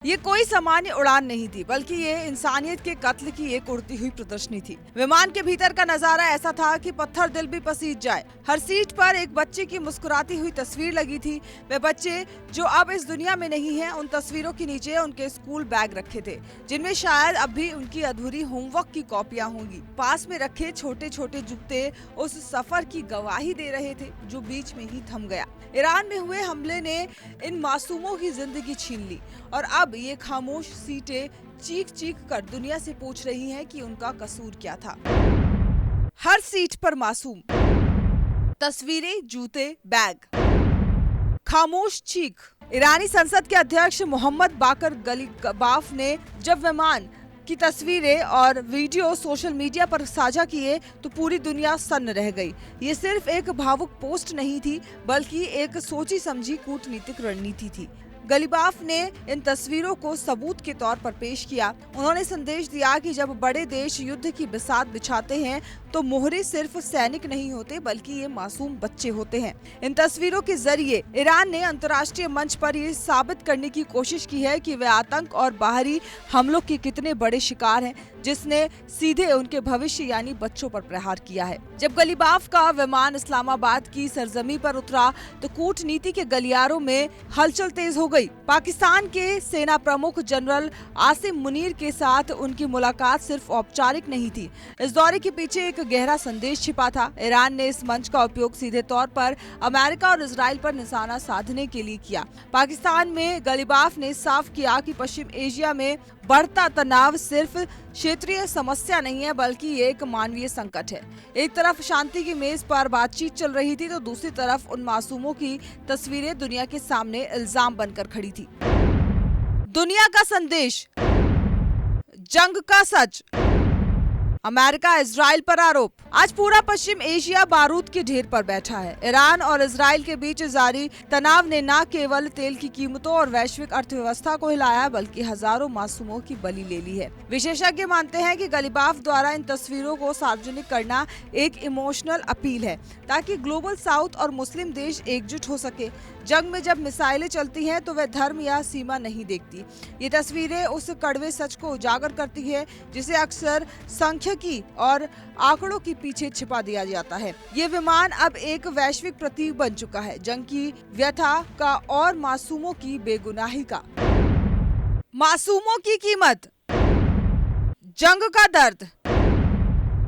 ये कोई सामान्य उड़ान नहीं थी, बल्कि ये इंसानियत के कत्ल की एक उड़ती हुई प्रदर्शनी थी। विमान के भीतर का नजारा ऐसा था कि पत्थर दिल भी पसीज जाए। हर सीट पर एक बच्चे की मुस्कुराती हुई तस्वीर लगी थी। वे बच्चे जो अब इस दुनिया में नहीं हैं, उन तस्वीरों के नीचे उनके स्कूल बैग रखे थे, जिनमें शायद अब भी उनकी अधूरी होमवर्क की कॉपियां होंगी। पास में रखे छोटे छोटे जूते उस सफर की गवाही दे रहे थे, जो बीच में ही थम गया। ईरान में हुए हमले ने इन मासूमों की जिंदगी छीन ली और अब ये खामोश सीटें चीख चीख कर दुनिया से पूछ रही हैं कि उनका कसूर क्या था। हर सीट पर मासूम, तस्वीरें, जूते, बैग, खामोश चीख। ईरानी संसद के अध्यक्ष मोहम्मद बाकर गलीबाफ ने जब विमान की तस्वीरें और वीडियो सोशल मीडिया पर साझा किए तो पूरी दुनिया सन्न रह गई। ये सिर्फ एक भावुक पोस्ट नहीं थी, बल्कि एक सोची समझी कूटनीतिक रणनीति थी। गलीबाफ ने इन तस्वीरों को सबूत के तौर पर पेश किया। उन्होंने संदेश दिया कि जब बड़े देश युद्ध की बिसात बिछाते हैं तो मोहरे सिर्फ सैनिक नहीं होते, बल्कि ये मासूम बच्चे होते हैं। इन तस्वीरों के जरिए ईरान ने अंतर्राष्ट्रीय मंच पर ये साबित करने की कोशिश की है कि वे आतंक और बाहरी हमलों के कितने बड़े शिकार हैं, जिसने सीधे उनके भविष्य यानी बच्चों पर प्रहार किया है। जब गलीबाफ का विमान इस्लामाबाद की सरजमी पर उतरा तो कूटनीति के गलियारों में हलचल तेज हो गई। पाकिस्तान के सेना प्रमुख जनरल आसिम मुनीर के साथ उनकी मुलाकात सिर्फ औपचारिक नहीं थी, इस दौरे के पीछे एक गहरा संदेश छिपा था। ईरान ने इस मंच का उपयोग सीधे तौर पर अमेरिका और इजराइल पर निशाना साधने के लिए किया। पाकिस्तान में गलीबाफ ने साफ किया कि पश्चिम एशिया में बढ़ता तनाव सिर्फ क्षेत्रीय समस्या नहीं है, बल्कि ये एक मानवीय संकट है। एक तरफ शांति की मेज पर बातचीत चल रही थी तो दूसरी तरफ उन मासूमों की तस्वीरें दुनिया के सामने इल्जाम बनकर खड़ी थी। दुनिया का संदेश, जंग का सच, अमेरिका इजराइल पर आरोप। आज पूरा पश्चिम एशिया बारूद के ढेर पर बैठा है। ईरान और इजराइल के बीच जारी तनाव ने न केवल तेल की कीमतों और वैश्विक अर्थव्यवस्था को हिलाया, बल्कि हजारों मासूमों की बलि ले ली है। विशेषज्ञ मानते हैं कि गलीबाफ द्वारा इन तस्वीरों को सार्वजनिक करना एक इमोशनल अपील है, ताकि ग्लोबल साउथ और मुस्लिम देश एकजुट हो सके। जंग में जब मिसाइलें चलती हैं तो वह धर्म या सीमा नहीं देखती। ये तस्वीरें उस कड़वे सच को उजागर करती है जिसे अक्सर सांख्यिकी और आंकड़ों के पीछे छिपा दिया जाता है। ये विमान अब एक वैश्विक प्रतीक बन चुका है, जंग की व्यथा का और मासूमों की बेगुनाही का। मासूमों की कीमत, जंग का दर्द,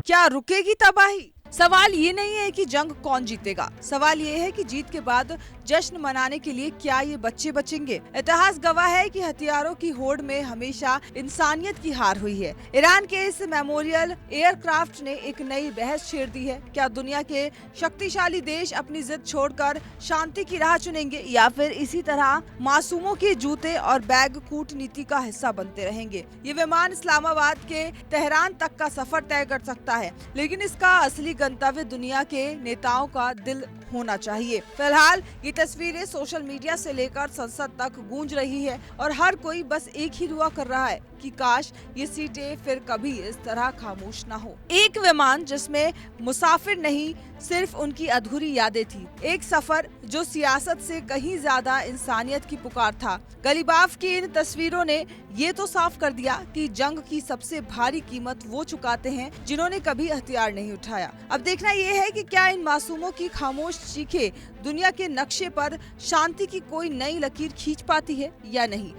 क्या रुकेगी तबाही? सवाल ये नहीं है कि जंग कौन जीतेगा, सवाल ये है कि जीत के बाद जश्न मनाने के लिए क्या ये बच्चे बचेंगे। इतिहास गवाह है कि हथियारों की होड़ में हमेशा इंसानियत की हार हुई है। ईरान के इस मेमोरियल एयरक्राफ्ट ने एक नई बहस छेड़ दी है। क्या दुनिया के शक्तिशाली देश अपनी जिद छोड़कर शांति की राह चुनेंगे, या फिर इसी तरह मासूमों के जूते और बैग कूटनीति का हिस्सा बनते रहेंगे? ये विमान इस्लामाबाद के तेहरान तक का सफर तय कर सकता है, लेकिन इसका असली गंतव्य दुनिया के नेताओं का दिल होना चाहिए। फिलहाल ये तस्वीरें सोशल मीडिया से लेकर संसद तक गूंज रही है और हर कोई बस एक ही दुआ कर रहा है कि काश ये सीटें फिर कभी इस तरह खामोश ना हो। एक विमान जिसमें मुसाफिर नहीं, सिर्फ उनकी अधूरी यादें थी। एक सफर जो सियासत से कहीं ज्यादा इंसानियत की पुकार था। गलीबाफ की इन तस्वीरों ने ये तो साफ कर दिया कि जंग की सबसे भारी कीमत वो चुकाते हैं जिन्होंने कभी हथियार नहीं उठाया। अब देखना ये है कि क्या इन मासूमों की खामोश चीखें दुनिया के नक्शे पर शांति की कोई नई लकीर खींच पाती है या नहीं।